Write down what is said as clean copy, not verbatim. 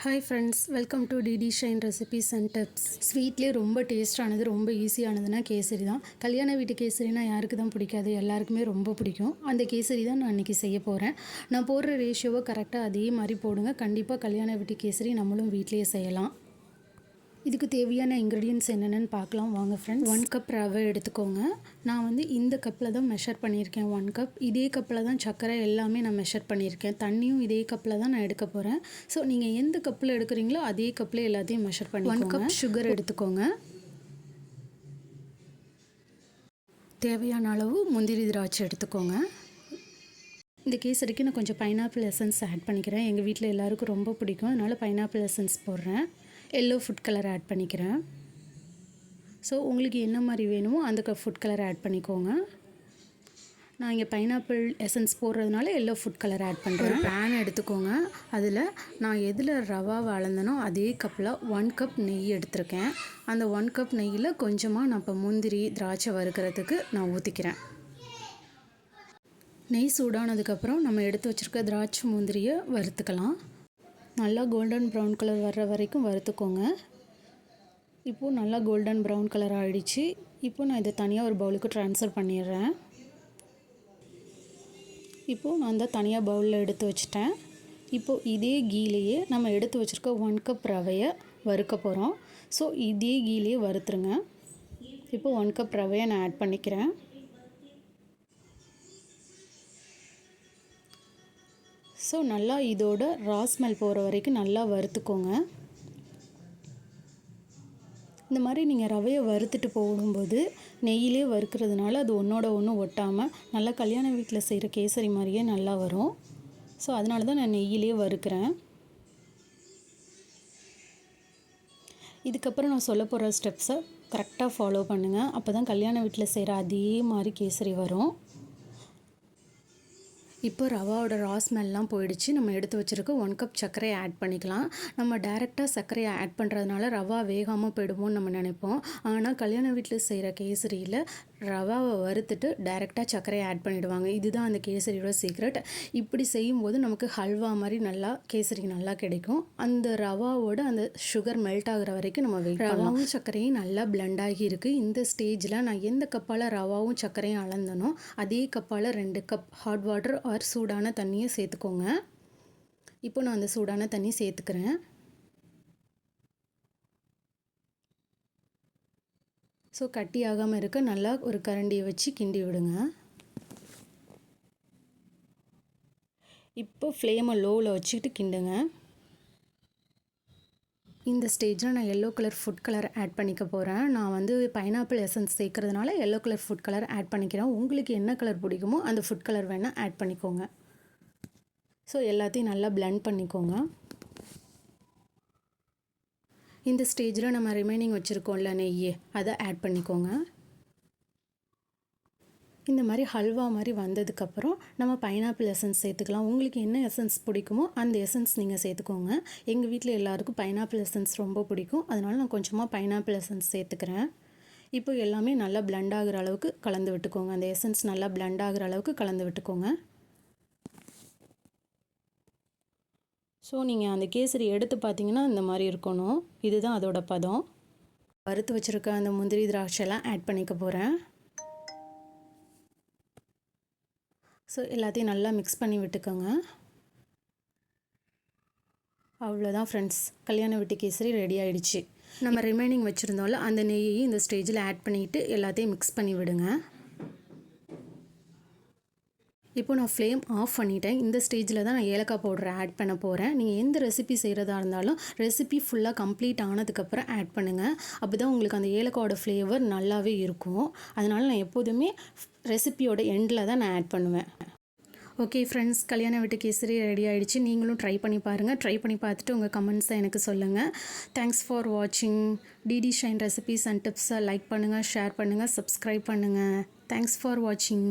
Hi friends, welcome to D D Shine recipes and tips. ஸ்வீட்லேயே ரொம்ப டேஸ்டானது, ரொம்ப ஈஸியானதுன்னா கேசரி தான். கல்யாண வீட்டு கேசரினா யாருக்கு தான் பிடிக்காது? எல்லாருக்குமே ரொம்ப பிடிக்கும். அந்த கேசரி தான் நான் இன்றைக்கி செய்ய போகிறேன். நான் போடுற ரேஷியோவை கரெக்டாக அதே மாதிரி போடுங்க. கண்டிப்பாக கல்யாண வீட்டு கேசரி நம்மளும் வீட்லேயே செய்யலாம். இதுக்கு தேவையான இன்க்ரீடியன்ட்ஸ் என்னென்னு பார்க்கலாம் வாங்க ஃப்ரெண்ட்ஸ். 1 கப் ரவை எடுத்துக்கோங்க. நான் வந்து இந்த கப்பில் தான் மெஷர் பண்ணியிருக்கேன். 1 கப். இதே கப்பில் தான் சர்க்கரை எல்லாமே நான் மெஷர் பண்ணியிருக்கேன். தண்ணியும் இதே கப்பில் தான் நான் எடுக்க போகிறேன். ஸோ நீங்கள் எந்த கப்பில் எடுக்கிறீங்களோ அதே கப்பில் எல்லாத்தையும் மெஷர் பண்ணி 1 கப் சுகர் எடுத்துக்கோங்க. தேவையான அளவு முந்திரி திராட்சை எடுத்துக்கோங்க. இந்த கேசரிக்கு நான் கொஞ்சம் பைனாப்பிள் எசன்ஸ் ஆட் பண்ணிக்கிறேன். எங்கள் வீட்டில் எல்லாருக்கும் ரொம்ப பிடிக்கும், அதனால் பைனாப்பிள் எசன்ஸ் போடுறேன். எல்லோ ஃபுட் கலர் ஆட் பண்ணிக்கிறேன். ஸோ உங்களுக்கு என்ன மாதிரி வேணுமோ அந்த ஃபுட் கலர் ஆட் பண்ணிக்கோங்க. நான் இங்கே பைனாப்பிள் எசன்ஸ் போடுறதுனால எல்லோ ஃபுட் கலர் ஆட் பண்ணுறேன். பேன் எடுத்துக்கோங்க. அதில் நான் எதில் ரவாவை அளந்தனோ அதே கப்பில் 1 கப் நெய் எடுத்திருக்கேன். அந்த 1 கப் நெய்யில் கொஞ்சமாக நான் இப்போ முந்திரி திராட்சை வறுக்கிறதுக்கு நான் ஊற்றிக்கிறேன். நெய் சூடானதுக்கப்புறம் நம்ம எடுத்து வச்சுருக்க திராட்சை முந்திரியை வறுத்துக்கலாம். நல்லா கோல்டன் ப்ரௌன் கலர் வர்ற வரைக்கும் வறுத்துக்கோங்க. இப்போது நல்லா கோல்டன் ப்ரௌன் கலர் ஆகிடுச்சு. இப்போது நான் இதை தனியாக ஒரு பவுலுக்கு ட்ரான்ஸ்ஃபர் பண்ணிடுறேன். இப்போது நான் இந்த தனியாக பவுலில் எடுத்து வச்சுட்டேன். இப்போது இதே கீலேயே நம்ம எடுத்து வச்சுருக்க 1 கப் ரவையை வறுக்க போகிறோம். ஸோ இதே கீலேயே வறுத்துருங்க. இப்போது 1 கப் ரவையை நான் ஆட் பண்ணிக்கிறேன். ஸோ நல்லா இதோட ரா ஸ்மெல் போகிற வரைக்கும் நல்லா வறுத்துக்கோங்க. இந்த மாதிரி நீங்கள் ரவையை வறுத்துட்டு போடும்போது நெய்யிலே வறுக்கிறதுனால அது ஒன்றோட ஒன்று ஒட்டாமல் நல்லா கல்யாண வீட்டில் செய்கிற கேசரி மாதிரியே நல்லா வரும். ஸோ அதனால தான் நான் நெய்யிலே வறுக்கிறேன். இதுக்கப்புறம் நான் சொல்ல போகிற ஸ்டெப்ஸை கரெக்டாக ஃபாலோ பண்ணுங்கள். அப்போ தான் கல்யாண வீட்டில் செய்கிற அதே மாதிரி கேசரி வரும். இப்போ ரவாவோட ரா ஸ்மெல்லாம் போயிடுச்சு. நம்ம எடுத்து வச்சுருக்க 1 கப் சர்க்கரையை ஆட் பண்ணிக்கலாம். நம்ம டைரெக்டாக சர்க்கரையை ஆட் பண்ணுறதுனால ரவா வேகாமல் போயிடுமோன்னு நம்ம நினைப்போம். ஆனால் கல்யாண வீட்டில் செய்கிற கேசரியில் ரவாவை வறுத்துட்டு டைரெக்டாக சர்க்கரையை ஆட் பண்ணிவிடுவாங்க. இதுதான் அந்த கேசரியோட சீக்ரெட். இப்படி செய்யும்போது நமக்கு ஹல்வா மாதிரி நல்லா கேசரி நல்லா கிடைக்கும். அந்த ரவாவோட அந்த சுகர் மெல்ட் ஆகிற வரைக்கும் நம்ம வெயிட் பண்ணலாம். ரவாவும் சர்க்கரையும் நல்லா பிளெண்ட் ஆகி இருக்குது. இந்த ஸ்டேஜில் நான் எந்த கப்பால் ரவாவும் சர்க்கரையும் அளந்தனோ அதே கப்பால் 2 கப் ஹாட் வாட்டர் ஆர் சூடான தண்ணியை சேர்த்துக்கோங்க. இப்போ நான் அந்த சூடான தண்ணி சேர்த்துக்கிறேன். ஸோ கட்டி ஆகாமல் இருக்க நல்லா ஒரு கரண்டியை வச்சு கிண்டி விடுங்க. இப்போ ஃப்ளேமை லோவில் வச்சுக்கிட்டு கிண்டுங்க. இந்த ஸ்டேஜில் நான் yellow colour food colour add பண்ணிக்க போகிறேன். நான் வந்து பைனாப்பிள் எசன்ஸ் சேர்க்கறதுனால yellow colour food colour add பண்ணிக்கிறேன். உங்களுக்கு என்ன கலர் பிடிக்குமோ அந்த ஃபுட் கலர் வேணால் ஆட் பண்ணிக்கோங்க. ஸோ எல்லாத்தையும் நல்லா பிளெண்ட் பண்ணிக்கோங்க. இந்த ஸ்டேஜில் நம்ம ரிமைனிங் வச்சுருக்கோம்ல நெய், அதை ஆட் பண்ணிக்கோங்க. இந்த மாதிரி ஹல்வா மாதிரி வந்ததுக்கப்புறம் நம்ம பைனாப்பிள் எசன்ஸ் சேர்த்துக்கலாம். உங்களுக்கு என்ன எசன்ஸ் பிடிக்குமோ அந்த எசன்ஸ் நீங்கள் சேர்த்துக்கோங்க. எங்கள் வீட்டில் எல்லாருக்கும் பைனாப்பிள் எசன்ஸ் ரொம்ப பிடிக்கும், அதனால் நான் கொஞ்சமாக பைனாப்பிள் எசன்ஸ் சேர்த்துக்கிறேன். இப்போ எல்லாமே நல்லா பிளெண்ட் ஆகிற அளவுக்கு கலந்து விட்டுக்கோங்க. அந்த எசன்ஸ் நல்லா பிளெண்ட் ஆகிற அளவுக்கு கலந்து விட்டுக்கோங்க. ஸோ நீங்கள் அந்த கேசரி எடுத்து பார்த்தீங்கன்னா இந்த மாதிரி இருக்கணும். இதுதான் அதோட பதம். வறுத்து வச்சுருக்க அந்த முந்திரி திராட்சைலாம் ஆட் பண்ணிக்க போகிறேன். ஸோ எல்லாத்தையும் நல்லா மிக்ஸ் பண்ணி விட்டுக்கோங்க. அவ்வளோதான் ஃப்ரெண்ட்ஸ், கல்யாண வீட்டு கேசரி ரெடி ஆகிடுச்சு. நம்ம ரிமைனிங் வச்சுருந்தோம்ல அந்த நெய்யையும் இந்த ஸ்டேஜில் ஆட் பண்ணிவிட்டு எல்லாத்தையும் மிக்ஸ் பண்ணி விடுங்க. இப்போ நான் ஃப்ளேம் ஆஃப் பண்ணிட்டேன். இந்த ஸ்டேஜில் தான் நான் ஏலக்காய் பவுடரை ஆட் பண்ண போகிறேன். நீங்கள் எந்த ரெசிபி செய்கிறதா இருந்தாலும் ரெசிபி ஃபுல்லாக கம்ப்ளீட் ஆனதுக்கப்புறம் ஆட் பண்ணுங்கள். அப்போ தான் உங்களுக்கு அந்த ஏலக்காயோட ஃப்ளேவர் நல்லாவே இருக்கும். அதனால் நான் எப்போதுமே ரெசிபியோட எண்டில் தான் நான் ஆட் பண்ணுவேன். ஓகே ஃப்ரெண்ட்ஸ், கல்யாண வீட்டு கேசரி ரெடி ஆகிடுச்சு. நீங்களும் ட்ரை பண்ணி பாருங்கள். ட்ரை பண்ணி பார்த்துட்டு உங்கள் கமெண்ட்ஸை எனக்கு சொல்லுங்கள். தேங்க்ஸ் ஃபார் வாட்சிங். டிடி ஷைன் ரெசிபீஸ் அண்ட் டிப்ஸை லைக் பண்ணுங்கள், ஷேர் பண்ணுங்கள், சப்ஸ்கிரைப் பண்ணுங்கள். தேங்க்ஸ் ஃபார் வாட்சிங்.